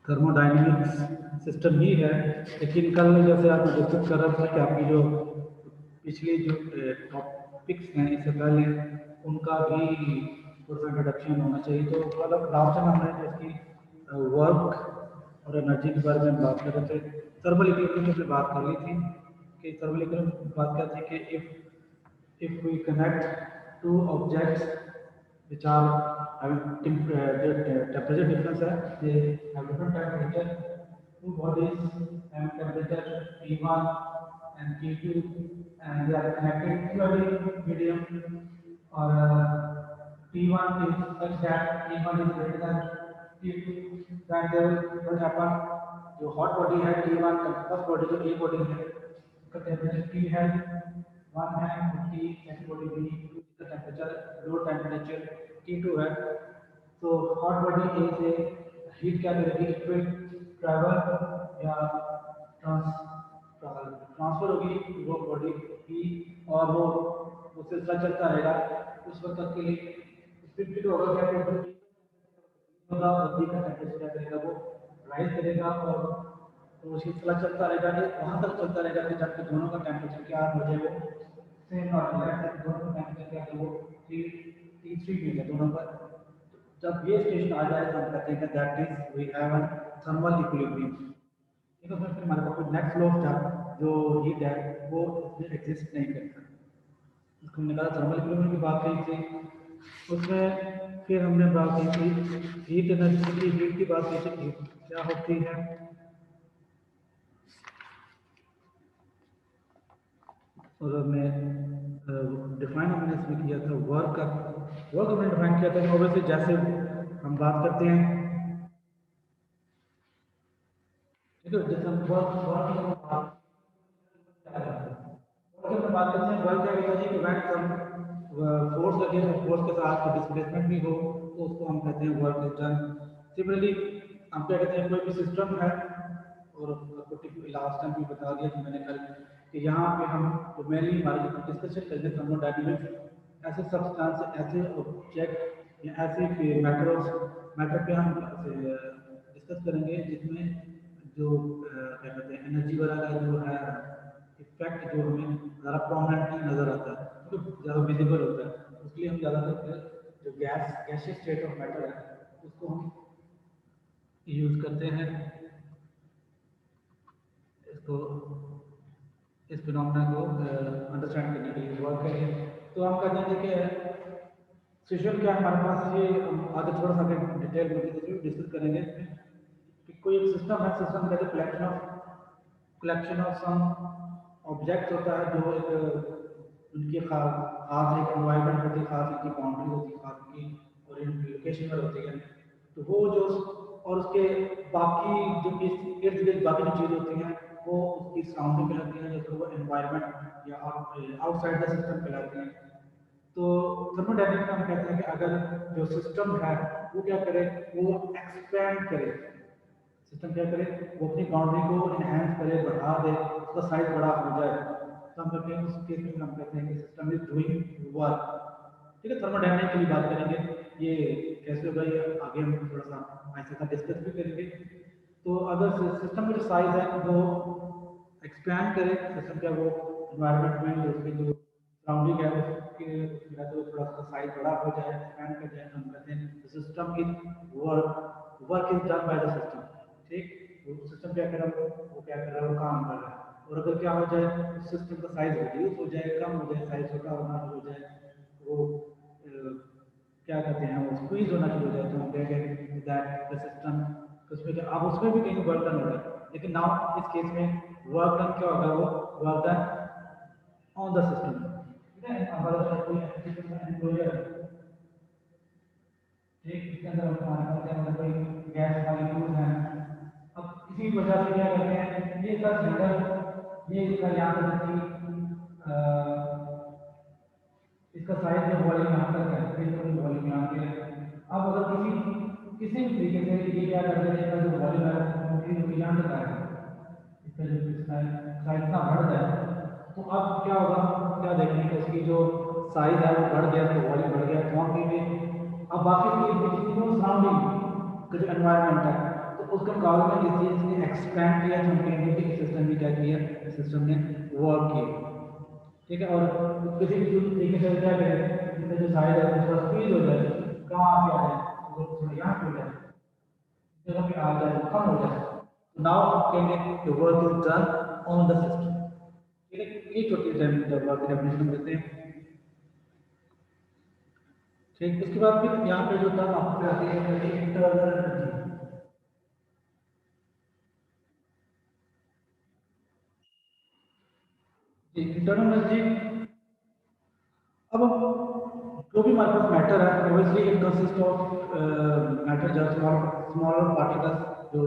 Thermodynamics system ही है। लेकिन कल जैसे आप डिस्कस कर रहे थे कि आपकी जो पिछली जो टॉपिक्स हैं इससे पहले उनका भी थोड़ा सा इंट्रोडक्शन होना चाहिए। तो कल लास्ट टाइम हमने जो इसकी वर्क और एनर्जी के बारे में बात कर रहे थे, थर्मल इक्विलिब्रियम पे बात कर ली थी कि थर्मल इक्विलिब्रियम बात कर थी कि if we connect two objects which are having the temperature difference hai, they have different temperature, two bodies having temperature T1 and T2 and they are connected through a medium or T1 is such that T1 is greater than T2, then there will what happen जो hot body है T1 first body जो A body है उसका temperature T है one है उसकी antibody B इसका temperature low temperature T2 है। तो हॉट बॉडी ए से हीट क्या करेगी, इट विल ट्रैवल या ट्रांसफर होगी वो बॉडी की और वो सिलसिला चलता रहेगा उस वक्त तक के लिए। फिर होगा क्या होगा बॉडी का टेम्परेचर क्या करेगा, वो राइज करेगा और तो उसी सिलसिला चलता रहेगा वहाँ तक चलता रहेगा कि जब दोनों का टेम्परेचर क्या हो जाए वो सेम और दोनों का टेम्परेचर क्या है वो T3 में है दोनों का। जब ये स्टेशन आ जाए तो हम कहते हैं कि that is we have an thermal equilibrium. ठीक है, फिर हमारे पास नेक्स्ट फ्लो ऑफ जो हीट है वो इसमें एग्जिस्ट नहीं करता। इसको हमने कहा थर्मल इक्विलिब्रियम की बात की थी, उसमें फिर हमने बात की थी हीट एनर्जी की, हीट की बात की थी क्या होती है। और हमने डिफाइन हमने इसमें किया था वर्क हमने डिफाइन किया था कि ऑब्वियसली जैसे हम बात करते हैं, ठीक है, जैसे हम वर्क की बात करते हैं वर्क क्या होता है कि व्हेन सम फोर्स लगे तो फोर्स के साथ डिस्प्लेसमेंट भी हो तो उसको हम कहते हैं वर्क इज डन। सिमिलरली हम क्या कहते हैं कोई भी सिस्टम है और लास्ट टाइम भी बता दिया कि मैंने कल कि यहाँ पे हम तो मेनली हमारी डिस्कशन करेंगे थर्मोडायनेमिक्स ऐसे सब्सटेंस ऐसे ऑब्जेक्ट या ऐसे मैटर पे हम डिस्कस करेंगे जिसमें जो क्या कहते हैं एनर्जी वाला का जो है इफेक्ट जो हमें ज़्यादा प्रोमिनेंटली नज़र आता है तो ज़्यादा विजिबल होता है। उसके लिए हम ज़्यादातर जो गैसियस स्टेट ऑफ मैटर है उसको हम यूज़ करते हैं इसको इस फिनोमेना को अंडरस्टैंड करने के लिए वर्क करेंगे। तो हम कहते हैं कि सिचुएशन क्या हमारे पास ये आगे थोड़ा सा डिटेल में डिस्कस करेंगे कि कोई एक सिस्टम है, सिस्टम कहते हैं कलेक्शन ऑफ सम ऑब्जेक्ट होता है जो एक उनकी खास एक एनवायरनमेंट होती है, खास उनकी बाउंड्री होती है, खास उनकी और लोकेशन पर होती है। तो वो जो और उसके बाकी जो इर्द गिर्द बाकी जो चीज़ होती हैं वो उसकी सराउंडिंग कहलाती हैं, जैसे वो एनवायरनमेंट या आउटसाइड द सिस्टम कहलाती हैं। तो थर्मोडायनेमिक्स में हम कहते हैं कि अगर जो सिस्टम है वो क्या करे, वो एक्सपैंड करे, सिस्टम क्या करे वो अपनी बाउंड्री को इनहेंस करे, बढ़ा दे, उसका साइज बड़ा हो जाए तो हम कहते हैं उस केस में हम कहते हैं कि सिस्टम इज डूइंग वर्क। ठीक है, थर्मोडायनेमिक्स की बात करेंगे ये कैसे होगा ये आगे हम थोड़ा सा ऐसे का डिस्कस भी करेंगे। तो अगर सिस्टम का जो साइज है वो एक्सपैंड करे, सिस्टम क्या वो एनवायरनमेंट में जो उसकी जो सराउंडिंग है उसके तो थोड़ा सा साइज बड़ा हो जाए, एक्सपैंड कर जाए, हम कहते हैं system is work is done by the system. ठीक, वो सिस्टम क्या कर रहा है वो क्या कर रहा है वो काम कर रहा है। और अगर क्या हो जाए सिस्टम का साइज रिड्यूस हो जाए, कम हो जाए, साइज छोटा होना शुरू हो जाए, वो क्या कहते हैं वो स्क्वीज होना शुरू हो जाए, तो हम क्या कहेंगे दैट द सिस्टम उसमें क्या अब उसमें भी कहीं वर्क डन हो रहा है। लेकिन नाउ इस केस में वर्क डन क्या होगा, वो work done on the system. ठीक है, हमारा कोई एनक्लोजर ठीक इसके अंदर हम खाना खाते हैं, कोई गैस मॉलिक्यूल है। अब इसी वजह से क्या करते हैं ये इसका सिलेंडर ये इसका यहाँ पर इसका साइज जो वॉल्यूम यहाँ तक है, फिर कोई वॉल्यूम यहाँ पे है। अब अगर किसी भी तरीके से ये क्या करते हैं इसका जो वॉल्यूम है वो यहाँ तक आएगा, इसका जो साइज ना बढ़ जाए तो अब क्या होगा, क्या देखेंगे इसकी जो साइज है वो बढ़ गया, तो वॉल्यूम बढ़ गया क्वांटिटी में। अब बाकी की जो सराउंडिंग का जो एनवायरनमेंट है तो उसके मुकाबले में इस चीज़ ने एक्सपैंड किया, जो हम कहेंगे कि सिस्टम ने क्या किया, सिस्टम ने वर्क किया, ठीक है। और किसी भी तरीके से क्या करें, जिसमें जो साइड है थोड़ा स्पीड हो जाए, कहाँ पे आ जाए, वो थोड़ा यहाँ पे हो जाए, जगह पे आ जाए, कम हो जाए, नाउ हम कहेंगे कि work is done on the system, ठीक है। ये छोटी वर्क डेफिनेशन देते हैं, ठीक। उसके बाद फिर यहाँ पे जो था आपको आती है इंटरनल एनर्जी। इंटरनल एनर्जी, अब जो भी हमारे पास मैटर है, obviously it consist of matter, जो स्मॉलर पार्टिकल्स, जो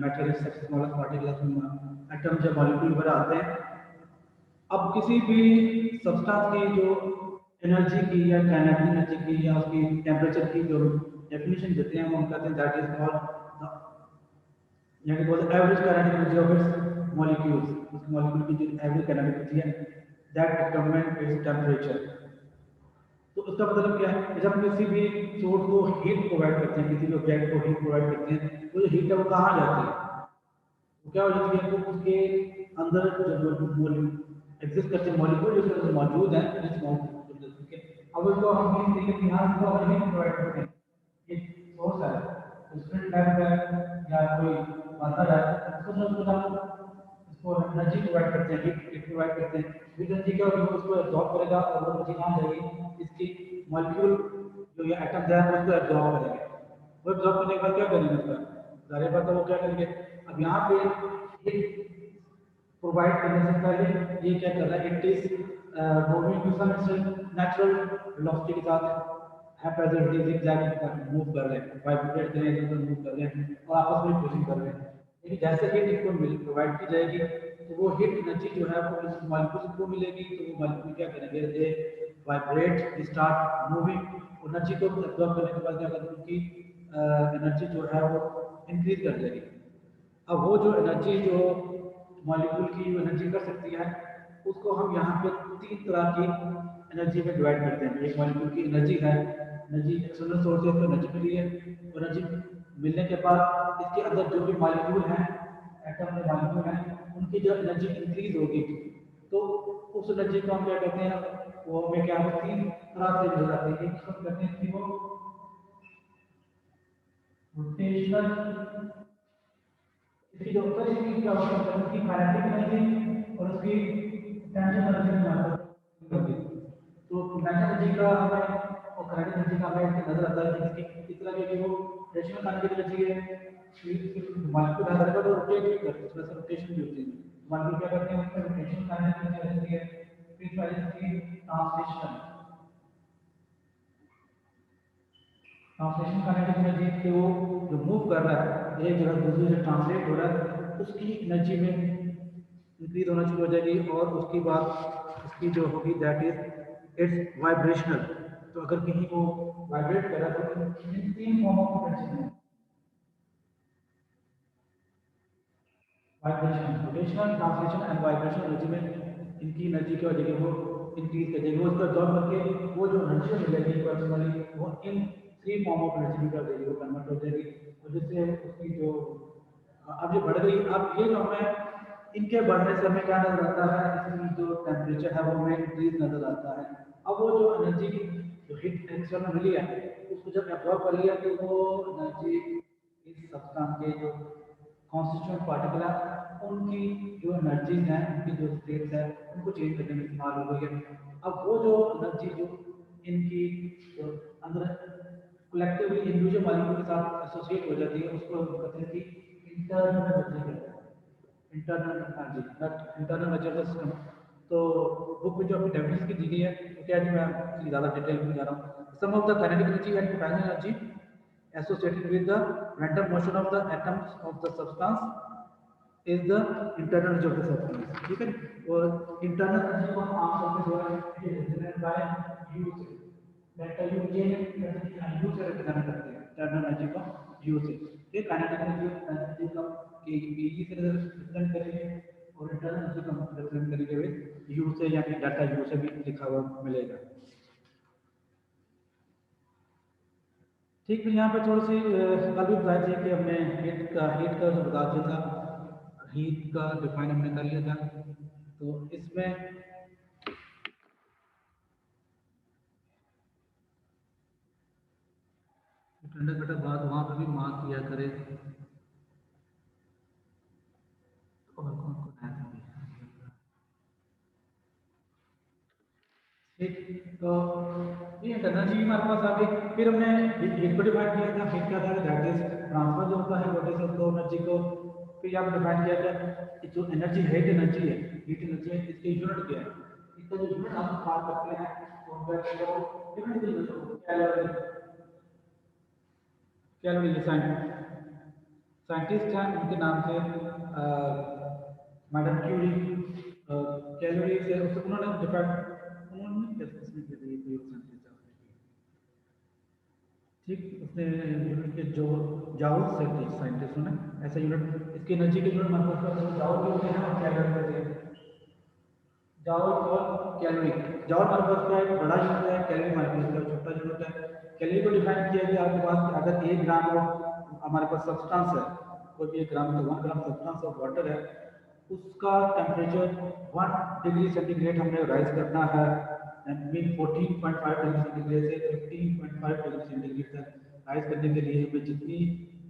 मैटर है सबसे स्मॉलेस्ट पार्टिकल्स एटम या मॉलिक्यूल वगैरह आते हैं। अब किसी भी सब्सटेंस की जो एनर्जी की या काइनेटिक एनर्जी की या उसकी टेम्परेचर की जो डेफिनेशन देते हैं, वो हम कहते हैं दैट इज कॉल्ड, यानी बोलते हैं average kinetic energy of its molecules, उस मॉलिक्यूल की जो एवरेज काइनेटिक एनर्जी है, दैट डिटरमाइन इट्स टेम्परेचर। तो उसका मतलब क्या है, जब हम किसी भी सोर्स को हीट प्रोवाइड करते हैं, किसी भी ऑब्जेक्ट को हीट प्रोवाइड करते हैं, तो जो हीट है वो कहाँ जाती है, वो क्या हो जाती है, वो उसके अंदर जो एग्जिस्ट करते हैं मॉलिक्यूल जो उसके अंदर मौजूद है, ठीक है। अब उसको हम इस तरीके से यहाँ इसको अगर हीट प्रोवाइड करते हैं, एक सोर्स है, स्प्रिट लैंप है या कोई मात्रा है, उसको जब इसको एनर्जी प्रोवाइड करते हैं, हीट प्रोवाइड करते हैं, हीट एनर्जी क्या होगी, उसको एब्जॉर्ब करेगा और वो एनर्जी कहाँ जाएगी, इसकी मॉलिक्यूल जो ये एटम है उसको एब्जॉर्ब करेंगे। वो एब्जॉर्ब करने के बाद क्या करेंगे, उसका जाहिर बात है वो क्या करेंगे, अब यहाँ पे हीट प्रोवाइड करने से पहले ये क्या कर रहा है, it is moving to some natural velocity के साथ हैपेजर जिगजैग मूव कर रहे हैं, वाइब्रेट कर रहे हैं, मूव कर रहे हैं और आपस में फ्यूजन कर रहे हैं। लेकिन जैसे हीट इनको प्रोवाइड की जाएगी, तो वो हीट एनर्जी जो है वो इस मॉलिक्यूल को मिलेगी, तो वो मॉलिक्यूल क्या करेंगे, दे वाइब्रेट, स्टार्ट मूविंग, एनर्जी को एब्जॉर्ब करने के बाद क्या करेंगे, उनकी एनर्जी जो है वो इंक्रीज कर जाएगी। अब वो जो एनर्जी जो मॉलिक्यूल की एनर्जी कर सकती है, उसको हम यहाँ पे तीन तरह की एनर्जी में डिवाइड करते हैं। एक मॉलिक्यूल की एनर्जी है, एनर्जी एक्सटर्नल सोर्स से एनर्जी मिली है, और एनर्जी मिलने के बाद इसके अंदर जो भी मॉलिक्यूल हैं, एटम में मॉलिक्यूल हैं, उनकी जो एनर्जी इंक्रीज होगी, तो उस एनर्जी को हम क्या कहते हैं, वो हमें क्या तीन तरह से मिल जाती है। एक हम कहते हैं कि वो रोटेशनल, इसकी जो उत्तर इसकी क्या होता है, उसकी काइनेटिक एनर्जी और उसकी टेंशन एनर्जी में आता है। तो टेंशन एनर्जी का हमें और काइनेटिक एनर्जी का हमें नजर आता है कि इसकी इस तरह की वो रोटेशनल काइनेटिक एनर्जी है, मॉलिक्यूल है तो रोटेट भी करते हैं, थोड़ा सा रोटेशन भी होती है, मॉलिक्यूल क्या करते हैं, उसमें रोटेशनल काइनेटिक एनर्जी होती है। फिर वाली इसकी ट्रांसलेशन, ट्रांसलेशन काइनेटिक एनर्जी से वो जो मूव कर रहा है एक जगह दूसरी जगह ट्रांसलेट हो रहा है, उसकी एनर्जी में इंक्रीज होना शुरू हो जाएगी, और उसकी बात उसकी जो होगी दैट इज इट्स वाइब्रेशनल। तो अगर कहीं वो वाइब्रेट कर रहा है तो इन तीन फॉर्म ऑफ एनर्जी में vibration, rotational, translation and vibration energy में इनकी एनर्जी क्या हो जाएगी, वो इंक्रीज कर जाएगी, वो उसका जॉब करके वो जो एनर्जी मिलेगी पर्सनली वो in three form of energy में कर देगी, वो कन्वर्ट हो जाएगी, तो जिससे उसकी जो अब ये बढ़ गई। अब ये जो हमें इनके बढ़ने से हमें क्या नजर आता है, इसकी जो टेम्परेचर है वो हमें इंक्रीज नजर आता है। अब वो जो एनर्जी जो हीट एक्सटर्नल मिली है, उसको जब एब्जॉर्ब कर लिया, तो वो एनर्जी इस सब्सटेंस के जो कॉन्स्टिट्यूएंट पार्टिकल है उनकी जो एनर्जीज हैं, उनकी जो स्टेट्स है, उनको चेंज करने में इस्तेमाल हो गई है। अब वो जो एनर्जी जो इनकी जो अंदर कलेक्टिवली इंडिविजुअल मॉलिक्यूल के साथ एसोसिएट हो जाती है, उसको हम कहते हैं कि इंटरनल एनर्जी कहते हैं, internal energy, not internal energy of the system. तो बुक में जो अपनी डेफिनेशन की दी गई है, तो क्या है कि मैं इसकी ज़्यादा डिटेल में जा रहा हूँ। Sum of the kinetic energy and potential energy associated with the random motion of the atoms of the substance is the internal energy of the substance, ठीक है। और इंटरनल एनर्जी को हम आमतौर पे जो है रिप्रेजेंट बाय यू से, डेल्टा यू ये यू से रिप्रेजेंट करते हैं इंटरनल एनर्जी को यू से। ये काइनेटिक एनर्जी का के ई से रिप्रेजेंट करेंगे, और इंटरनल एनर्जी को रिप्रेजेंट करेंगे हुए यू से, यानी डेल्टा यू से भी लिखा हुआ मिलेगा। ठीक, फिर यहाँ पे थोड़ी सी कल भी बताई थी कि हमने हीट का जो बता दिया था, हीट का डिफाइन हमने कर लिया था। तो इसमें ठंडक घटक बात वहाँ पे भी मार्क किया करे। और कौन कौन है ठीक, तो ये एनर्जी हमारे पास आ गई। फिर हमने हीट को डिफाइन किया था। हीट क्या था, दैट इज ट्रांसफर जो होता है वोल्टेज ऑफ फ्लो एनर्जी को। फिर यहाँ पे डिफाइन किया गया कि जो एनर्जी हीट एनर्जी है, हीट एनर्जी है, इसके यूनिट क्या है, इसका जो यूनिट हम इस्तेमाल करते हैं वो different unit calorie. Calorie scientist हैं, उनके नाम से मैडम क्यूरी। कैलोरी से उन्होंने डिफाइन, उन्होंने इसमें के लिए प्रयोग संकेत ठीक, उसने यूनिट के जो जाउल से साइंटिस्टों ने ऐसा यूनिट, इसकी एनर्जी के यूनिट मतलब करते जाउल के होते हैं और कैलोरी होते हैं। जाउल और कैलोरी, जाउल हमारे पास का एक बड़ा यूनिट है, कैलोरी हमारे पास का छोटा यूनिट है। कैलोरी को डिफाइन किया गया आपके पास अगर 1 ग्राम हो हमारे पास सब्सटेंस है, कोई भी 1 ग्राम तो 1 ग्राम सब्सटेंस ऑफ वाटर है, उसका टेम्परेचर 1 डिग्री सेंटीग्रेड हमने राइज करना है। मीन 14.5 डिग्री सेंटीग्रेड से 15.5 डिग्री सेंटीग्रेड तक राइज करने के लिए हमें जितनी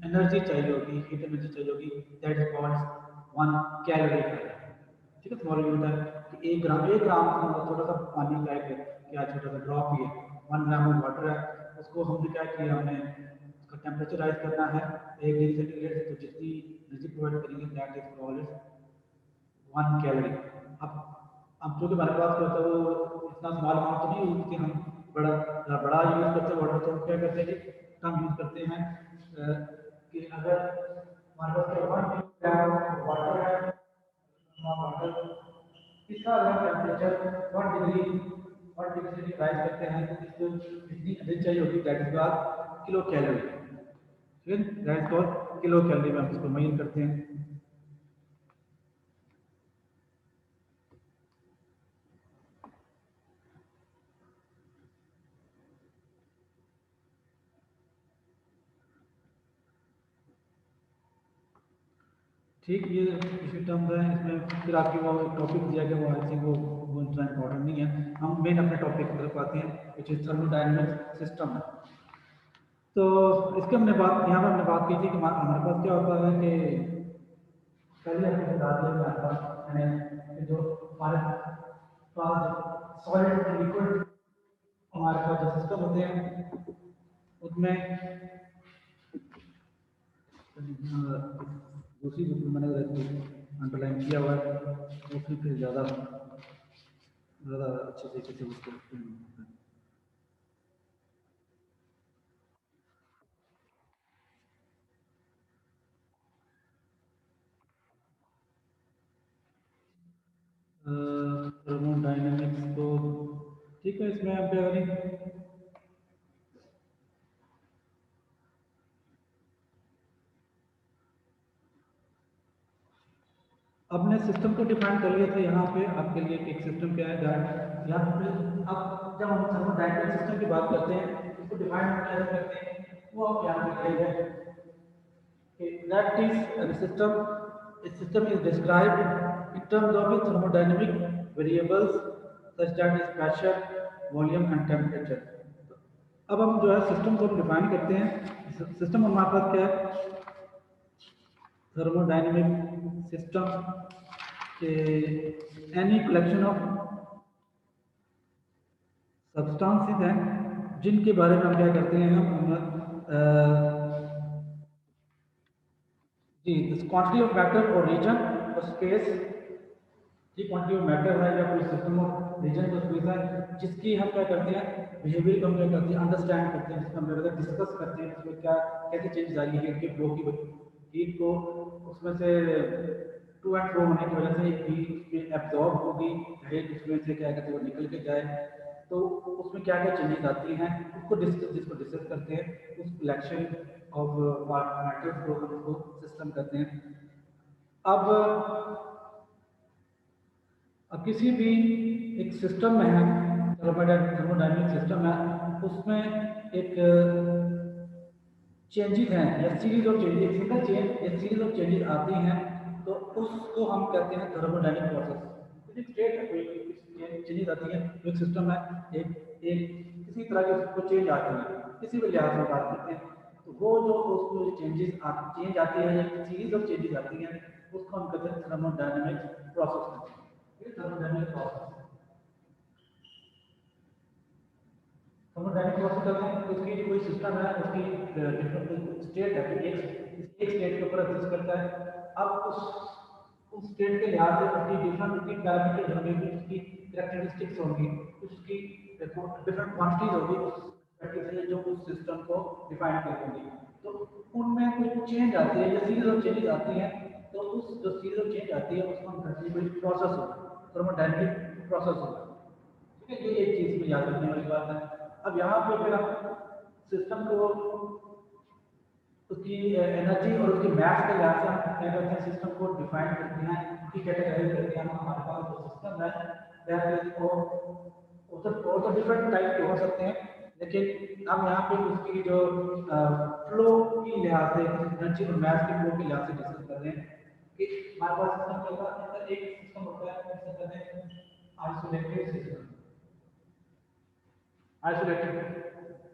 एनर्जी चाहिए होगी, हीट एनर्जी चाहिए होगी, दैट इज कॉल्ड 1 कैलोरी। ठीक है, स्मॉल यूनिट है कि 1 ग्राम छोटा सा पानी का एक क्या छोटा सा ड्रॉप ही है, 1 ग्राम ऑफ वाटर है, उसको हमने क्या किया, हमने उसका टेम्परेचर राइज करना है 1 डिग्री सेंटीग्रेड से, तो जितनी एनर्जी प्रोवाइड करेंगे दैट इज कॉल्ड 1 कैलोरी। अब जो कि हमारे पास क्या होता है वो इतना स्मॉल अमाउंट तो नहीं कि हम बड़ा यूज़ करते हैं वाटर, तो क्या करते हैं कि कम यूज़ करते हैं। कि अगर हमारे पास 1 ग्राम वाटर है, वाटर इसका अगर टेम्परेचर 1 डिग्री से राइज करते हैं तो इसको जितनी एनर्जी चाहिए होगी that is called kilo calorie. ठीक है, that is called kilo calorie में हम इसको मेजर करते हैं। ठीक, ये इसी टर्म्स हैं इसमें। फिर आपकी वो टॉपिक दिया गया वो आई थिंक वो इतना इम्पोर्टेंट नहीं है। हम मेन अपने टॉपिक की तरफ आते हैं विच इज थर्मोडायनेमिक सिस्टम। तो इसके हमने बात यहाँ पर हमने बात की थी कि हमारे पास क्या होता है कि पहले हमने बता दिया कि हमारे पास मैंने जो हमारे पास सॉलिड और लिक्विड हमारे पास जो सिस्टम होते हैं उसमें दूसरी बुक में मैंने अंडरलाइन किया हुआ है, उसमें फिर ज़्यादा अच्छे तरीके से उसको थर्मोडाइनमिक्स को ठीक है, इसमें अब अगर अपने सिस्टम को डिफाइन कर लिया था यहाँ पे आपके लिए एक सिस्टम क्या है यहाँ पे। अब जब हम थर्मोडायनेमिक सिस्टम की बात करते हैं इसको डिफाइन कैसे करते हैं वो आप यहाँ पे लिखा है कि that is system is described in terms of its thermodynamic variables such that is pressure, volume and temperature। अब हम जो है सिस्टम को डिफाइन करते हैं। सिस्टम हमारे पास क्या है, थर्मोडायनेमिक सिस्टम के एनी कलेक्शन ऑफ सब्सटेंसेस हैं जिनके बारे में हम क्या करते हैं, जी क्वांटिटी ऑफ मैटर और रीजन और स्पेस, ये क्वांटिटी ऑफ मैटर है या कोई सिस्टम ऑफ रीजन और स्पेस है जिसकी हम क्या करते हैं, बिहेवियर को हम क्या करते हैं, अंडरस्टैंड करते हैं, जिसका हम क्या डिस्कस करते हैं उसमें क्या कैसे चेंज आ रही है हीट के फ्लो की, हीट को उसमें से टू एंड फ्रो होने की वजह से हीट एब्जॉर्ब होगी, हीट उसमें से क्या कहते हैं वो निकल के जाए, तो उसमें क्या क्या चेंजेस आती हैं उसको जिसको डिस्कस करते हैं, उस कलेक्शन ऑफ मैटर्स को हम उसको सिस्टम करते हैं। अब किसी भी एक सिस्टम में है, थर्मोडायनेमिक सिस्टम है, उसमें एक चेंजेस हैं या series of changes, single change या सीरीज ऑफ चेंजेस आती हैं तो उसको हम कहते हैं थर्मोडायनेमिक प्रोसेस। एक स्टेट है, कोई चेंजेस आती हैं, एक सिस्टम है, एक एक किसी तरह के उसको चेंज आती है, किसी भी लिहाज से बात करते हैं तो वो जो उसको चेंज आती है या सीरीज ऑफ चेंजेस आती हैं उसको हम कहते हैं थर्मोडायनेमिक प्रोसेस। ये थर्मोडायनेमिक प्रोसेस थर्मोडायनेमिक प्रोसेस कहते हैं। उसकी जो कोई सिस्टम है उसकी डिफरेंट स्टेट है, एक स्टेट के ऊपर एग्जिस्ट करता है। अब उस स्टेट के लिहाज से उसकी डिफरेंट उसकी पैरामीटर्स होंगे, कुछ उसकी कैरेक्टरिस्टिक्स होंगी, कुछ उसकी डिफरेंट क्वांटिटीज होगी उस perspective से जो उस सिस्टम को डिफाइन कर देंगी। तो उनमें कुछ चेंज आती है या सीरीज ऑफ चेंजेस आती हैं तो उस जो सीरीज ऑफ चेंज आती है उसको हम कहते हैं कोई प्रोसेस होगा, थर्मोडायनेमिक प्रोसेस होगा। ठीक है, ये एक चीज में याद रखने वाली बात है। अब यहाँ पे फिर हम सिस्टम को उसकी एनर्जी और उसकी मैथ के लिहाज से हम क्या करते हैं, सिस्टम को डिफाइन करते हैं, उसकी कैटेगराइज करते हैं। हमारे पास जो सिस्टम है और तो डिफरेंट टाइप के हो सकते हैं, लेकिन हम यहाँ पे उसकी जो फ्लो की लिहाज से एनर्जी और मैथ के फ्लो के लिहाज से डिस्कस कर रहे हैं कि हमारे पास सिस्टम के अंदर एक सिस्टम होता है जिसे कहते हैं आइसोलेटेड सिस्टम। आइसोलेटेड,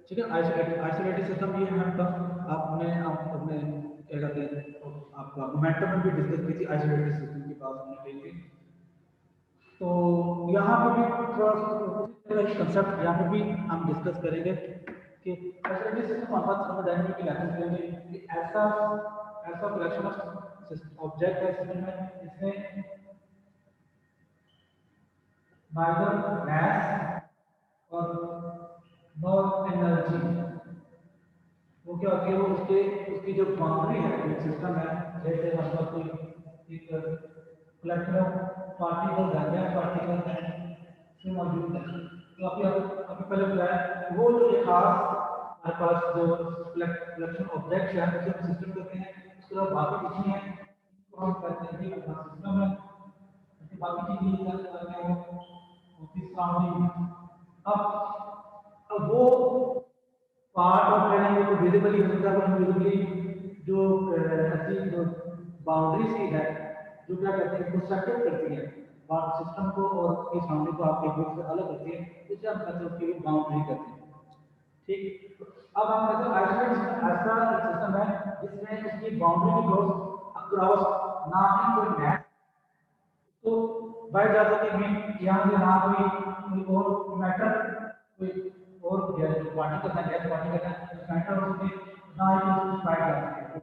ठीक है, आइसोलेटेड आइसोलेटेड सिस्टम ये है मतलब आपने अपने क्या कहते हैं आपका मोमेंटम में भी डिस्कस की थी आइसोलेटेड सिस्टम की बात हमने कही थी। तो यहाँ पे भी थोड़ा सा कंसेप्ट यहाँ पे भी हम डिस्कस करेंगे कि आइसोलेटेड सिस्टम हमारे थर्मोडायनामिक की लेसन करेंगे कि ऐसा ऐसा कलेक्शन ऑफ ऑब्जेक्ट है सिस्टम में जिसमें neither mass और नॉन एनर्जी, वो क्या होती है, वो उसके उसकी जो बाउंड्री है, जो सिस्टम है, जैसे मतलब कोई एक कलेक्शन ऑफ पार्टिकल है, गैस पार्टिकल है इसमें मौजूद है। तो अभी पहले बताया वो जो एक खास हमारे पास जो कलेक्शन ऑब्जेक्ट्स है उसे हम सिस्टम कहते हैं। उसके अलावा बाकी जितनी है तो हम कहते हैं कि सिस्टम है। बाकी चीजें करते हैं ऑफिस सराउंडिंग। अब वो पार्ट ऑफ ट्रेनिंग को विजिबली हो सकता है, विजिबली जो ऐसी जो बाउंड्री सी है जो क्या कहते हैं कंस्ट्रक्टेड करती है सिस्टम को और उसकी साउंडिंग को आपके ग्रुप से अलग करती है, उसे हम कहते हैं उसकी बाउंड्री कहते हैं। ठीक, अब हम कहते हैं आइसोलेटेड ऐसा सिस्टम है जिसमें उसकी बाउंड्री के क्रॉस अक्रॉस ना ही कोई मैच तो बैठ जाता कि मैं यहाँ से ना कोई और मैटर कोई और पार्टिकल है, गैस पार्टिकल है मैटर हो सके, ना ही उसको स्प्राइट कर सके।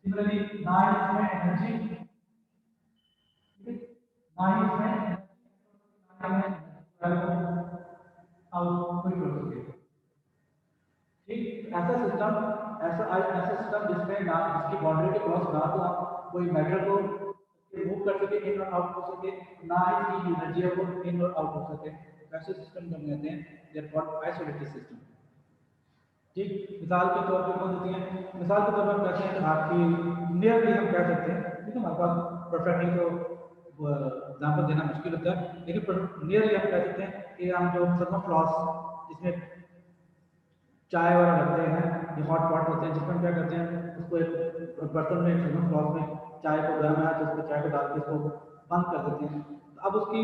सिमिलरली ना ही इसमें एनर्जी, ना ही इसमें आउटपुट हो सके। ठीक, ऐसा सिस्टम ऐसा सिस्टम जिसमें ना जिसकी बाउंड्री के क्रॉस ना तो आप कोई मैटर को मूव कर सके, इन और आउट हो सके, ना ही इसकी एनर्जी है वो इन और आउट हो सके, ऐसे सिस्टम को हम कहते हैं they are called isolated system. ठीक, मिसाल के तौर पर कौन होती है, मिसाल के तौर पर हम कहते हैं कि आपकी नियरली हम कह सकते हैं, ठीक है, हमारे पास परफेक्टली तो एग्जाम्पल देना मुश्किल होता है, लेकिन नियरली हम कह सकते हैं कि हम जो थर्मोफ्लास्क जिसमें चाय वगैरह रखते हैं, ये हॉट पॉट होते हैं जिसमें हम क्या करते हैं उसको एक बर्तन में थर्मोफ्लास्क में चाय को गर्म है तो उसको चाय को डाल के उसको बंद कर देते हैं। तो अब उसकी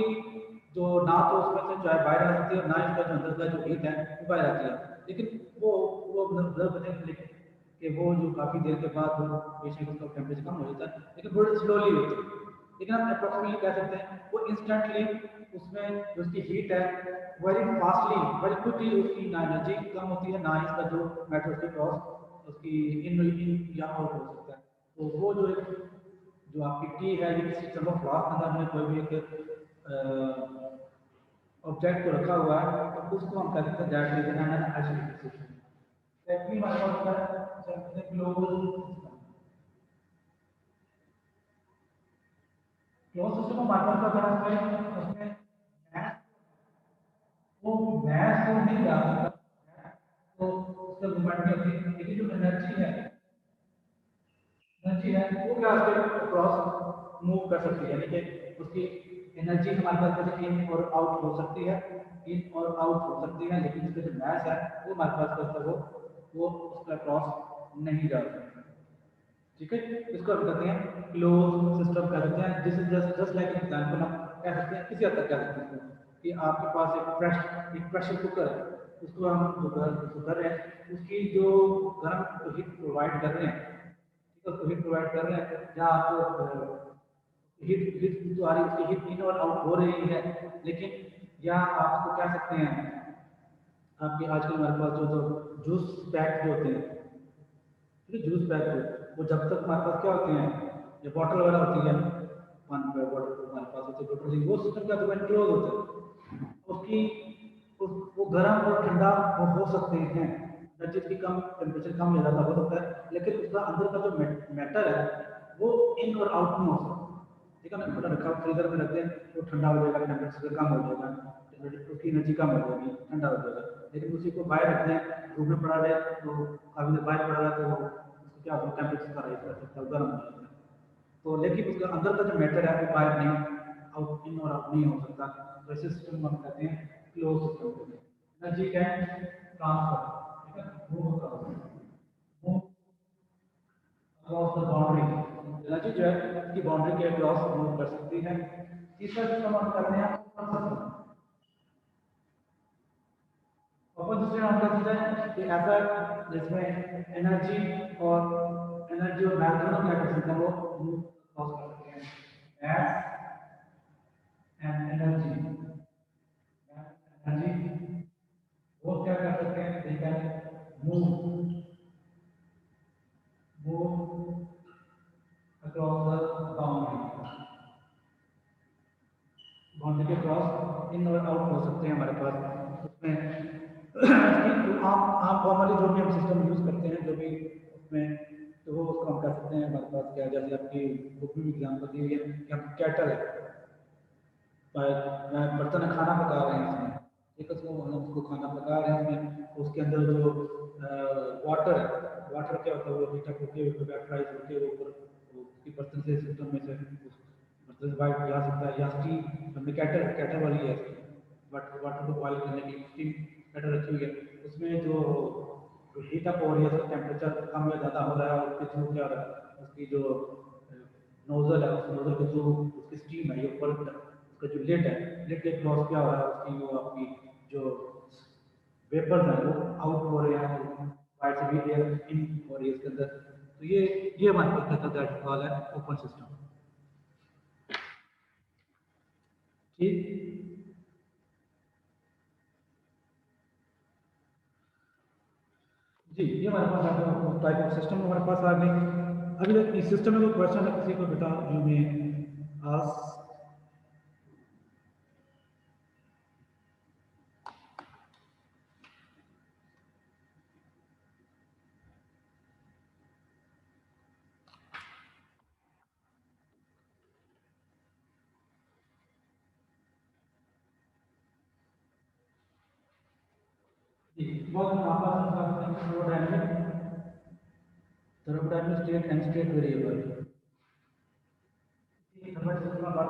जो ना तो उसमें से चाय बाहर आ सकती है और ना इसका जो अंदर का जो हीट है वो बाहर आती है, लेकिन वो मतलब बने कि वो जो काफ़ी देर के बाद वो बेशक उसका टेम्परेचर कम हो जाता है लेकिन थोड़ी स्लोली होती है, लेकिन हम अप्रोक्सीमेटली कह सकते हैं वो इंस्टेंटली उसमें जो उसकी हीट है वेरी फास्टली वेरी क्विकली उसकी ना एनर्जी कम होती है ना इसका जो मैटर उसके क्रॉस उसकी इन या आउट हो सकता है। तो वो जो एक जो आपकी टी है ये किसी थर्मो फ्लास्क अंदर हमने कोई भी एक ऑब्जेक्ट को रखा हुआ है तो उसको हम कहते हैं that is an isolated system. Technique हमारे पास होता है क्लोज सिस्टम। क्लोज सिस्टम हमारे पास का था उसमें वो मैथ को नहीं जा सकता तो उसका मूवमेंट नहीं होती, लेकिन जो एनर्जी है वो क्या उसके क्रॉस मूव कर सकती है, यानी कि उसकी एनर्जी हमारे पास जैसे इन और आउट हो सकती है, इन और आउट हो सकती है, लेकिन उसका जो मैथ है वो हमारे पास करता है वो उसका क्रॉस नहीं जा सकता। ठीक है, इसको हम कहते हैं क्लोज सिस्टम कह सकते हैं। This is just like example हम कह सकते हैं, किसी हद तक कह सकते हैं कि आपके पास एक प्रेशर कुकर है, उसको हम जो कर रहे हैं उसकी जो गर्म हीट प्रोवाइड कर रहे हैं, ठीक है, उसको हीट प्रोवाइड कर रहे हैं, जहाँ आपको हीट हीट जो आ रही है उसकी हीट इन और आउट हो रही है, लेकिन यहाँ आप उसको कह सकते हैं, आपके आजकल हमारे पास जो जूस पैक जो होते हैं, ठीक है, जूस बैग वो जब तक हमारे पास क्या होते हैं, जो बॉटल वगैरह होती है, पानी का बॉटल हमारे पास होती है, बॉटल वो सिस्टम क्या होता है, क्लोज होता है, उसकी वो गर्म और ठंडा वो हो सकते हैं, एनर्जी की कम टेम्परेचर कम या ज़्यादा हो सकता है, लेकिन उसका अंदर का जो मैटर है वो इन और आउट नहीं हो सकता। ठीक है ना, थोड़ा रखा फ्रीजर में रख दें तो ठंडा हो जाएगा, टेम्परेचर कम हो जाएगा, उसकी एनर्जी कम हो जाएगी, ठंडा हो जाएगा, लेकिन उसी को बाहर रख दें, धूप में पड़ा रहे तो काफ़ी देर बाहर पड़ा रहा तो उसको क्या होता है, टेम्परेचर का राइज कर सकता है, गर्म हो जाता है। तो लेकिन उसका अंदर का जो मैटर है वो बाहर नहीं, आउट इन और आउट नहीं हो सकता, तो ऐसे सिस्टम हम कहते हैं क्लोज सिस्टम कहते हैं। एनर्जी कैन ट्रांसफर, ठीक है, move across the boundary, energy जो है उसकी बाउंड्री के अक्रॉस मूव कर सकती है। तीसरा सिस्टम हम कहते हैं ओपन सिस्टम। ओपन सिस्टम हम कहते हैं कि ऐसा जिसमें एनर्जी और मैथ दोनों क्या कर सकते हैं, वो मूव क्रॉस कर सकते हैं, गैस एंड एनर्जी वो क्या कर सकते हैं, they can move across the boundary के क्रॉस इन और आउट हो सकते हैं हमारे पास। उसमें तो आम फॉर्मली जो भी हम सिस्टम यूज़ करते हैं, जो भी उसमें, तो वो उसको हम कह सकते हैं हमारे पास क्या, जैसे आपकी बुक में एग्जाम्पल दी हुई है कि हम कैटल है, बर्तन खाना पका रहे हैं इसमें, ठीक है, उसको खाना पका रहे हैं उसमें, उसके अंदर जो वाटर है, वाटर क्या होता है, वो हीट अप होकर वेपराइज होकर ऊपर उसकी बर्तन से सिस्टम में से बर्तन बाहर जा सकता है, या स्टीम, हमने कैटल कैटल वाली है, वाटर वाटर को बॉयल करने की स्टीम कैटल रखी हुई है, उसमें जो हीट अप हो रही है, उसका टेम्परेचर कम या ज़्यादा हो रहा है, और उसके थ्रू क्या हो रहा है, उसकी जो नोजल है, उस नोजल के थ्रू उसकी स्टीम है, ये ऊपर उसका जो लिड है, लिड के क्रॉस क्या हो रहा है, उसकी वो आपकी जो वेपर्स हैं वो आउट हो रहे हैं, बाहर से भी एयर इन हो रही है इसके अंदर, तो ये हमारे पास कहता है दैट कॉल है ओपन सिस्टम। ठीक, जी, ये हमारे पास टाइप ऑफ सिस्टम हमारे पास आ गई। अभी इस सिस्टम में कोई क्वेश्चन है किसी को, बेटा यू में आस्क। बहुत thermodynamic state and state variable, thermodynamic state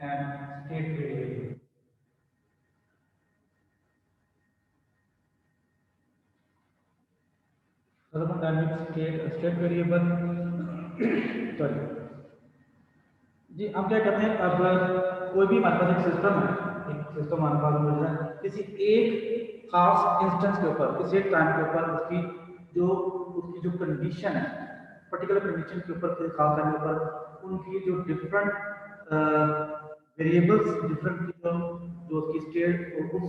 and state variable. Thermodynamic state variable, sorry जी, हम क्या करते हैं, अब कोई भी हमारे पास एक सिस्टम है, एक सिस्टम हमारे पास मौजूद है, किसी एक खास इंस्टेंस के ऊपर, किसी एक टाइम के ऊपर उसकी जो कंडीशन है, पर्टिकुलर कंडीशन के ऊपर, किसी खास टाइम के ऊपर उनकी जो डिफरेंट वेरिएबल्स, डिफरेंट जो उसकी स्टेट और उस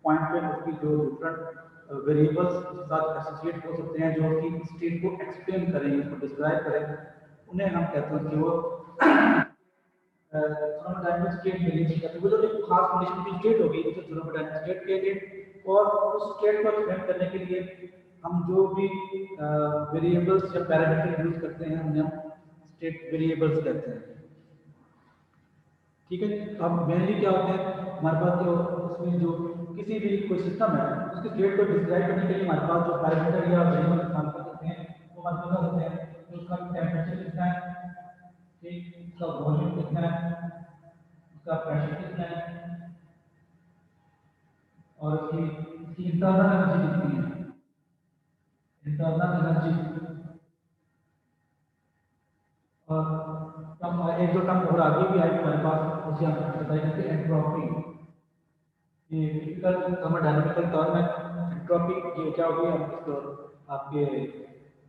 पॉइंट पे उसकी जो डिफरेंट वेरिएबल्स उसके साथ एसोसिएट हो सकते हैं, जो उसकी स्टेट को एक्सप्लेन करें, उसको डिस्क्राइब करें, उन्हें हम कहते हैं कि वो थर्मोडायनामिक स्टेट वेरिएबल कहते हैं। वो जो एक खास कंडीशन की स्टेट होगी उसे थर्मोडायनामिक स्टेट कहेंगे, और उस स्टेट को एक्सप्लेन करने के लिए हम जो भी वेरिएबल्स या पैरामीटर यूज करते हैं उन्हें हम स्टेट वेरिएबल्स कहते हैं। ठीक है, अब मेनली क्या होते हैं हमारे पास, जो उसमें जो किसी भी कोई सिस्टम है उसकी स्टेट को डिस्क्राइब करने के लिए हमारे पास जो पैरामीटर या वेरिएबल इस्तेमाल कर सकते हैं, वो हमारे पास होते हैं, तो उसका टेम्परेचर कितना है, ठीक, इसका वॉल्यूम कितना है, इसका प्रेशर कितना है, और इसकी इंटरनल एनर्जी कितनी है, इंटरनल एनर्जी। और टर्म एक दो टर्म और आगे भी आएगी हमारे पास, उसे हम बताएंगे एंट्रोपी। ये टिपिकल थर्मोडायनामिकल टर्म है एंट्रोपी। ये क्या होगी, हम इसको आपके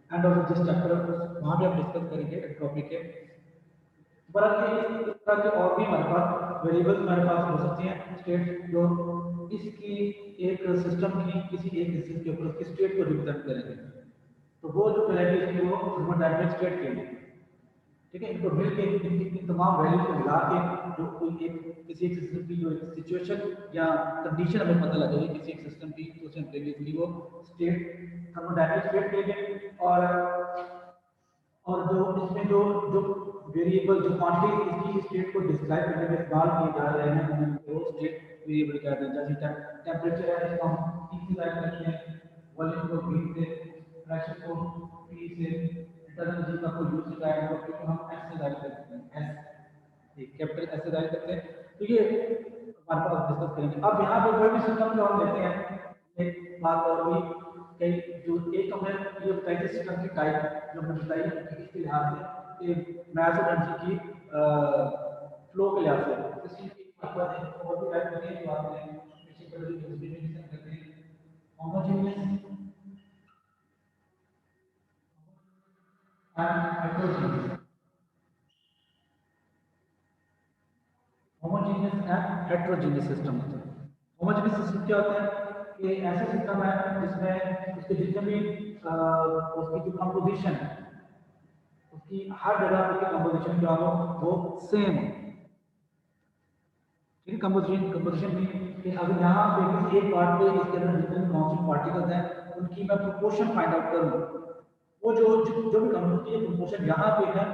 एंड ऑफ दिस चैप्टर वहाँ पे हम डिस्कस करेंगे एंट्रोपी के। बल्कि इस तरह के और भी हमारे पास वेरिएबल्स हमारे पास हो सकती हैं, स्टेट जो इसकी एक सिस्टम की किसी एक इंस्टेंस के ऊपर उसकी स्टेट को रिप्रेजेंट करेंगे। तो वो जो कहलाएगी इसकी वो थर्मोडायनामिक स्टेट कहलाएगी। ठीक है, इनको मिलके इन तमाम वैल्यूज को मिला के जो कोई एक किसी एक सिस्टम की जो सिचुएशन या कंडीशन हमें पता लग जाएगी किसी एक सिस्टम की, तो उसे हम कहेंगे इसकी वो स्टेट थर्मोडायनामिक स्टेट कहेंगे। और जो इसमें जो जो वेरिएबल जो क्वांटिटी इसकी स्टेट को डिस्क्राइब करने में इस्तेमाल किए जा रहे हैं वो स्टेट वेरिएबल कहते हैं। जैसे टेम्परेचर है इसको हम T से राइट करते हैं, वॉल्यूम को V से, प्रेशर को P से, इंटरनल एनर्जी का कोई यूज से राइट करते हैं, हम S से राइट करते हैं, S एक कैपिटल S से राइट करते हैं। तो ये हमारे पास डिस्कस करेंगे। अब यहाँ पे कोई भी सिस्टम जो हम लेते हैं एक बात और भी कई जो एक हमें ये बताई थी सिस्टम की टाइप जो हमने बताई इसके लिहाज से मैथ और एनर्जी की फ्लो के लिहाज से सिस्टम की और भी टाइप होती है जो आपने पीछे पढ़ी डिस्ट्रीब्यूशन करते हैं homogeneous and heterogeneous. Homogeneous and heterogeneous system होता है। होमोजेनियस सिस्टम क्या होता है कि ऐसा सिस्टम है जिसमें उसके जितने भी उसकी जो कंपोजिशन है उसकी हर जगह उसकी कंपोजिशन क्या हो वो सेम हो। ठीक है, कंपोजिशन कंपोजिशन भी कि अगर यहाँ पे किसी एक पार्ट पे इसके अंदर जितने भी कांस्टेंट पार्टिकल्स हैं उनकी मैं प्रोपोर्शन फाइंड आउट करूँ, वो जो भी कंपोजिशन प्रोपोर्शन यहाँ पे है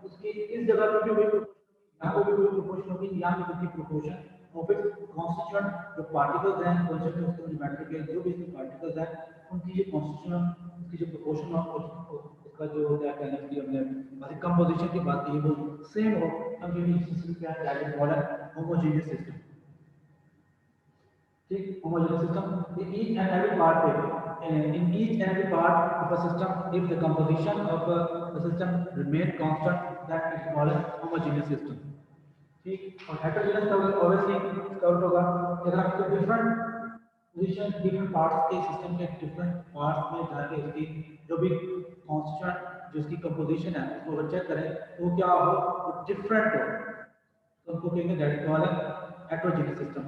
उसकी इस जगह पे भी वही यहाँ पे भी वही प्रोपोर्शन होगी, यहाँ पे भी प्रोपोर्शन और फिर कॉन्स्टिट्यूएंट जो पार्टिकल्स हैं कॉन्स्टिट्यूएंट जो मैटर के जो भी इसके पार्टिकल्स हैं उनकी जो कॉन्स्टिट्यूएंट उसकी जो प्रोपोर्शन हो उसका जो होता है कहने के लिए हमने बस कंपोजिशन की बात की वो सेम हो, हम ये सिस्टम क्या है डायरेक्ट मॉडल होमोजेनियस सिस्टम। ठीक, homogeneous system in each and every part in each and every part of a system if the composition of the system remain constant that is called as homogeneous system। ठीक, और heterogeneous का obviously इसका उल्टा होगा अगर आपको different position different parts के system के डिफरेंट पार्ट्स में जाके उसकी जो भी कॉन्स्टेंट जो उसकी कंपोजिशन है उसको अगर चेक करें तो क्या हो वो डिफरेंट हो तो उनको कहेंगे that is called heterogeneous system.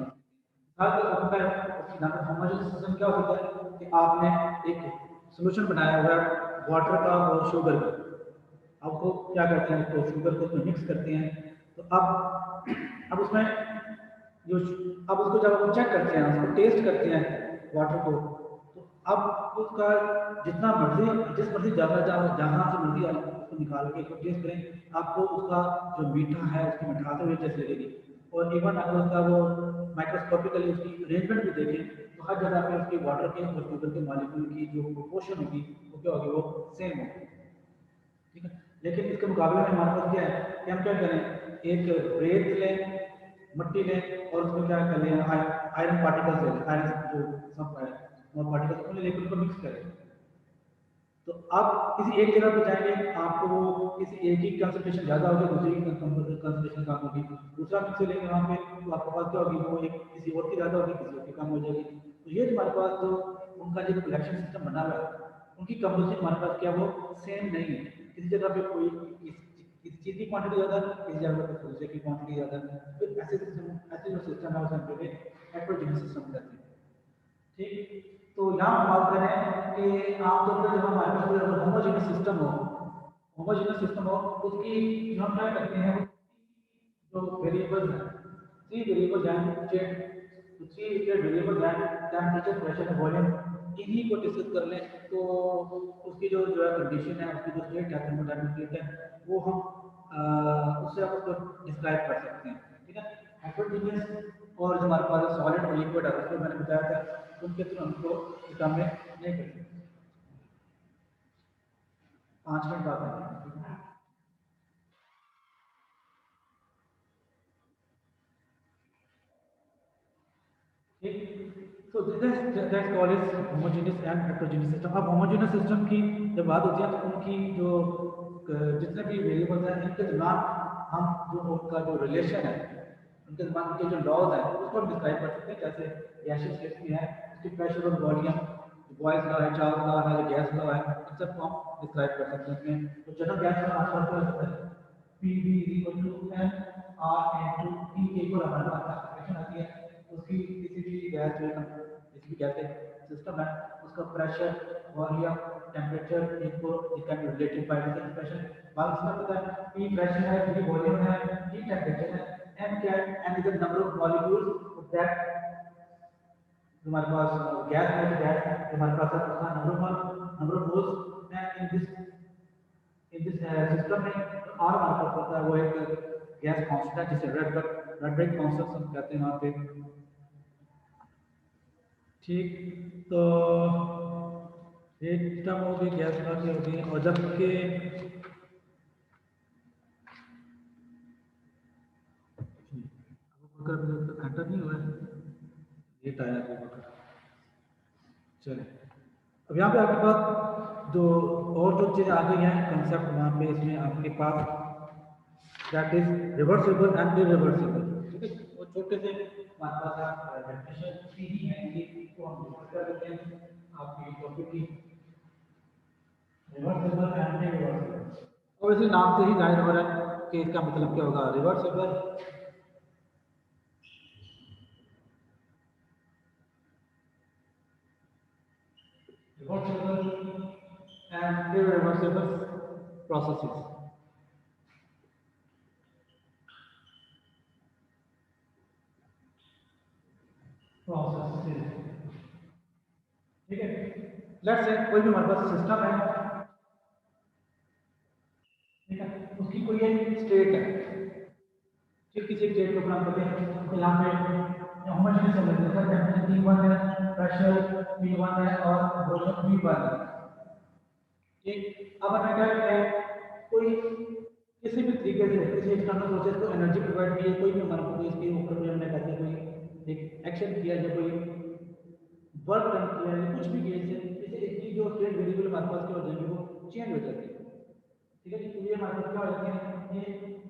Homogeneous system क्या होता है कि आपने एक सॉल्यूशन बनाया हुआ है वाटर का और शुगर का, आपको क्या करते हैं तो शुगर को उसमें मिक्स करते हैं तो अब उसमें जो अब उसको जब आप चेक करते हैं उसको टेस्ट करते हैं वाटर को तो अब उसका जितना मर्जी जिस मर्जी जगह जहाँ से मर्जी आप उसको निकाल के उसको टेस्ट करें आपको उसका जो मीठा है उसकी मिठास हुई टेस्ट लगेगी। और इवन अगर उसका वो माइक्रोस्कोपिकली उसकी अरेंजमेंट भी देखें तो हर जगह पे उसके वाटर के और शुगर के मॉलिक्यूल की जो प्रोपोर्शन होगी वो क्या होगी वो सेम होगी। ठीक है, लेकिन इसके मुकाबले में हमारे पास क्या है कि हम क्या करें एक रेत लें मट्टी लें और उसमें क्या कर लें आयरन पार्टिकल्स ले लें, आयरन जो सब है स्मॉल पार्टिकल्स उन्हें लेकर उनको मिक्स करें तो आप किसी एक जगह पे जाएंगे आपको वो किसी एक ही कंसंट्रेशन ज़्यादा होगी दूसरी की कंसंट्रेशन कम होगी, दूसरा मिक्स लेंगे वहाँ पे तो आपके पास क्या होगी वो एक किसी और की ज़्यादा होगी किसी और की कम हो जाएगी। तो ये हमारे पास जो उनका जो कलेक्शन सिस्टम बना हुआ है उनकी कंपोजिशन हमारे पास क्या वो सेम नहीं है, किसी जगह पे कोई किसी चीज़ की क्वांटिटी ज़्यादा किसी जगह पे दूसरे की क्वांटिटी ज़्यादा, तो ऐसे सिस्टम ऐसे जो सिस्टम है उसे हम कहते हैं हेटेरोजेनियस सिस्टम कहते हैं। ठीक, तो यहाँ हम बात करें कि आमतौर पर जब हमारे पास कोई होमोजेनियस सिस्टम हो होमोजेनियस सिस्टम हो उसकी जो हम क्या करते हैं जो वेरिएबल्स हैं थ्री वेरिएबल्स हैं थ्री वेरिएबल्स हैं टेम्परेचर प्रेशर वॉल्यूम इन्हीं को डिस्कस कर लें तो उसकी जो है कंडीशन है उसकी जो स्टेट है थर्मोडायनामिक स्टेट है वो हम उससे आप उसको डिस्क्राइब कर सकते हैं। ठीक है, हेटेरोजेनियस और जो हमारे पास सॉलिड और लिक्विड है उसको मैंने बताया था उनके थ्रू हमको डिटरमिन नहीं कर सकते। 5 मिनट बाद ठीक। So that's called is homogeneous and heterogeneous system. अब होमोजेनियस सिस्टम की जब बात होती है तो उनकी जो जितने भी वेरिएबल्स हैं इनके दरमियान हम जो उनका जो रिलेशन है, उनके दरमियान के जो लॉज हैं उसको हम डिस्क्राइब कर सकते हैं। जैसे गैसियस केस में है उसकी प्रेशर और वॉल्यूम, बॉयज लॉ है, चार्ल्स लॉ है, गैस लॉ है, इन सबको हम डिस्क्राइब कर सकते हैं इसमें। तो जनरल गैस का आंसर क्या होता है? PV equal to n R into T के को हमारे पास एक्सप्रेशन आती है। उसकी किसी भी गैस जो किसी भी गैस सिस्टम है उसका प्रेशर, वॉल्यूम, टेम्परेचर इनको can be related by this expression. बात इसका पता है P प्रेशर है, V वॉल्यूम है, T टेम्परेचर है, M क्या है? M is the number of molecules that हमारे पास गैस है, तो गैस हमारे पास है उसका number of moles and in this system में और हमारे पास होता है वो एक गैस कांस्टेंट है जिसे रेडबर्ग कांस्टेंट हम कहते हैं वहाँ पे। ठीक। तो ये सिस्टम हो गई, गैस लॉ की हो गई। और जबकि घंटा नहीं हुआ है, लेट आया अभी। चले अब यहाँ पे आपके पास जो और जो चीज़ आ गई हैं कंसेप्ट वहाँ पे इसमें आपके पास that is reversible and irreversible. ठीक है, वो छोटे से हमारे पास आप डेफिनेशन की ही है, ये इसको हम डिस्कस कर लेते हैं आपकी टॉपिक की। रिवर्सिबल एंड इरिवर्सिबल और इसी नाम से ही जाहिर हो रहा है कि इसका मतलब क्या होगा। Reversible reversible and irreversible processes. ठीक है, लेट्स से कोई भी हमारे पास सिस्टम है, ठीक है, उसकी कोई एक स्टेट है। ठीक, किसी स्टेट को प्लान करते हैं तो यहाँ पे होमोजेनियस है, जैसा टेम्परेचर T1 है, प्रेशर P1 है और वॉल्यूम V1 है। ठीक, अब हमें क्या है कोई किसी भी तरीके से किसी एक्सटर्नल प्रोसेस को एनर्जी प्रोवाइड की है, कोई भी हमारे को इसके ऊपर कोई हमने कहते हैं कोई एक एक्शन किया या कोई वर्क डन किया या कुछ भी किया, जैसे इसकी जो स्टेट वेरिएबल हमारे पास क्या हो जाएंगे वो चेंज हो जाती है। ठीक है, तो ये हमारे पास क्या हो जाते हैं, ये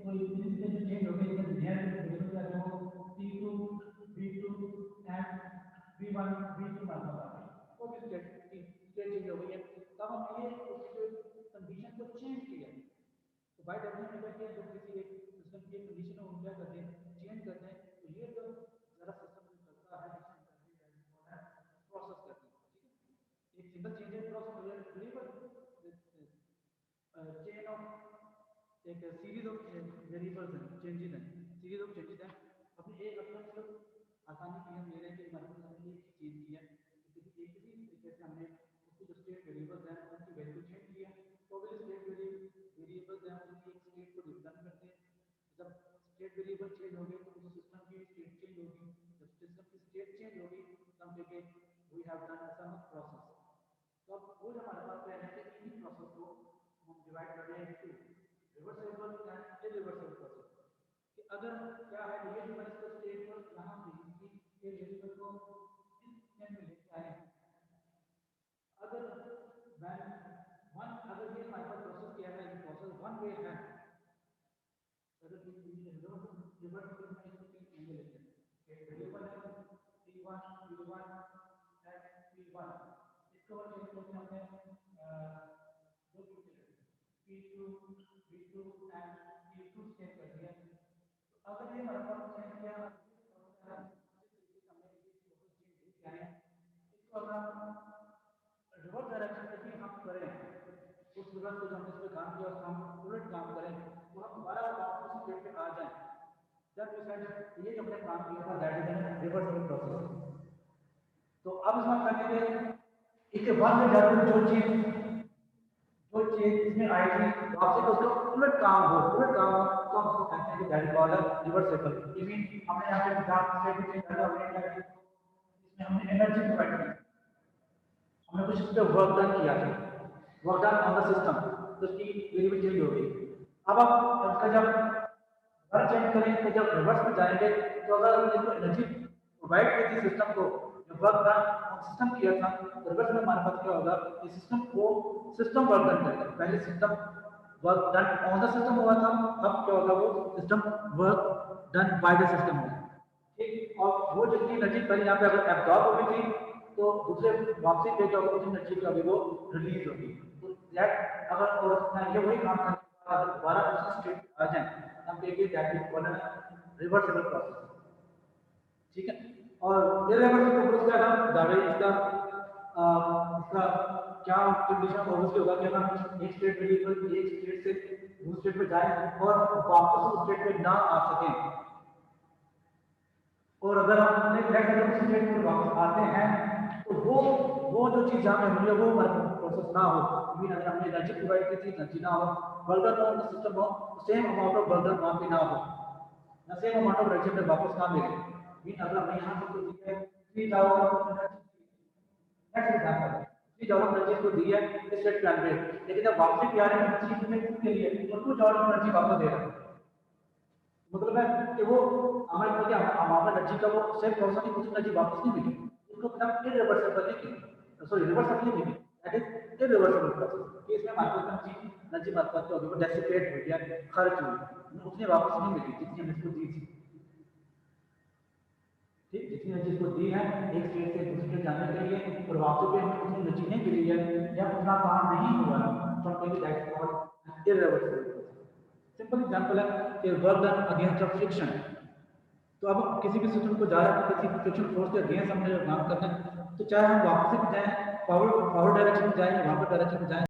कोई इसमें जो चेंज हो गई इसमें नया वेरिएबल क्या है वो T2 V2 and V1 V2 हमारे पास आ गई। वो भी स्टेट चेंज हो गई है, तब हम ये उसकी जो कंडीशन को चेंज किया। तो बाय डेफिनेशन क्या किया, जब किसी एक सिस्टम की एक कंडीशन को हम क्या करते हैं चेंज करते हैं, तो ये जो जरा सिस्टम में चलता है जिसे हम कहते हैं प्रोसेस करते हैं। ठीक है, एक सिंगल चेंज है प्रोसेस चेन ऑफ एक सीरीज ऑफ वेरिएबल्स हैं, चेंजेस हैं, सीरीज ऑफ चेंजेस हैं। अपने एक अपना मतलब आसानी के लिए हम ले रहे हैं कि हमारे पास हमने एक चीज की है, किसी एक ही तरीके से हमने उसकी जो स्टेट वेरिएबल्स हैं उनकी वैल्यू चेंज की है, तो अगर स्टेट वेरिएबल्स हैं उनकी एक स्टेट को रिप्रेजेंट करते हैं। जब स्टेट वेरिएबल चेंज हो गए तो उस सिस्टम की स्टेट चेंज होगी, जब सिस्टम की स्टेट चेंज होगी तो हम कहेंगे we have done some process. तो अब वो जो हमारे पास है कि इन्हीं प्रोसेस को हम डिवाइड कर रहे हैं two reversible and irreversible process. कि अगर क्या है ये जो मैंने इसको स्टेट पर यहाँ दी कि ये वेरिएबल को इस स्टेट में लेके आए, अगर वैन वन अगर ये हमारे पास प्रोसेस किया है प्रोसेस वन वे है, अगर रिवर्सिबल में इसको तीन चेंज लेते हैं एक वेरिएबल है T1 V1 एंड P1, इसको और चेंज करते हैं हमने दो P2 V2 and P2 change कर दिया। तो अगर ये हमारे पास चेंज किया इसको अगर हम रिवर्स डायरेक्शन में भी हम करें, उस रिवर्स को जो हमने इस पे काम किया उसका हम उलट काम करें तो हम दोबारा वापस उसी स्टेट पे आ जाएं। जब यू सेड ये जो हमने काम किया था that is an reversible process. तो अब इसमें करेंगे इसके बाद में जाते हैं जो चीज इसमें आएगी वापसी तो उसका उलट काम हो, उलट काम हो तो हम उसको कहते हैं कि दैट इज कॉल्ड रिवर्सिबल। ये मीन हमने यहाँ पे एग्जाम स्टेट में चेंज किया, हमने क्या किया इसमें हमने एनर्जी प्रोवाइड की, हमने कुछ इस पे वर्क डन किया था, work done on the system, तो उसकी वेरिएबल चेंज हो गई। अब आप उसका जब वर्क चेंज करें तो जब रिवर्स में जाएंगे तो अगर हमने इसको एनर्जी प्रोवाइड की थी किसी सिस्टम को वर्क डन ऑन सिस्टम किया था, तो रिवर्स में हमारे पास क्या होगा कि सिस्टम को सिस्टम वर्क डन करेगा। पहले system work done on the system हुआ था, अब क्या होगा वो system work done by the system होगा। ठीक, और वो जितनी एनर्जी पहले यहाँ पे अगर एब्जॉर्ब हो गई थी तो दूसरे वापसी पे क्या होगा उतनी एनर्जी का भी वो रिलीज होगी। तो दैट अगर और ये वही काम करने के बाद दोबारा उसी स्टेट आ जाए, हम कहेंगे that is called reversible process. ठीक है, और इरिवर्सिबल प्रोसेस का नाम दावे इसका क्या कंडीशन ऑब्वियसली होगा कि हम एक स्टेट वेरिएबल एक स्टेट से दूसरे स्टेट पे जाए और वापस उस स्टेट पे ना आ सके। और अगर हम नेक्स्ट अगर उस स्टेट में वापस आते हैं तो वो जो चीज हमें मिली है वो प्रोसेस ना हो। मीन अगर हमने एनर्जी प्रोवाइड की थी, एनर्जी ना हो, बर्डन ऑन द सिस्टम हो, सेम अमाउंट ऑफ बर्डन वहां पे ना हो, ना सेम अमाउंट ऑफ एनर्जी हमें वापस ना मिले। मीन अगर हमने यहाँ पर कुछ दिया है 3000 नेक्स्ट एग्जांपल 3000 एनर्जी को दी है इस स्टेट पे 100, लेकिन जब वापसी पे आ रहे हैं चीज में के लिए तो 2000 एनर्जी वापस दे रहा है। मतलब है कि वो हमारे को क्या हमारा एनर्जी का वो सेम प्रोसेस की कुछ एनर्जी वापस नहीं मिली, उसको फिर हम इरिवर्सिबल लिखेंगे, सॉरी रिवर्सिबल लिखेंगे, दैट इज इरिवर्सिबल प्रोसेस कि इसमें हमारे को एनर्जी बात करते हो वो डेसिपेट हो गया, खर्च हुई, उतनी वापस नहीं मिली जितनी हमने इसको दी थी। ठीक, जितनी एनर्जी इसको दी है एक स्टेट से दूसरे स्टेट जाने के लिए और वापस पे हमें उतनी एनर्जी नहीं मिली है या उतना काम नहीं हुआ है, तो हम कहेंगे that is called irreversible process. Simple example है कि work done against a friction. तो अब किसी भी सिस्टम को जा रहा है किसी फ्रिक्शन फोर्स के अगेंस्ट हमने काम करना है, तो चाहे हम वापस भी जाएं, फॉरवर्ड डायरेक्शन में जाएं, वापस डायरेक्शन में जाएं,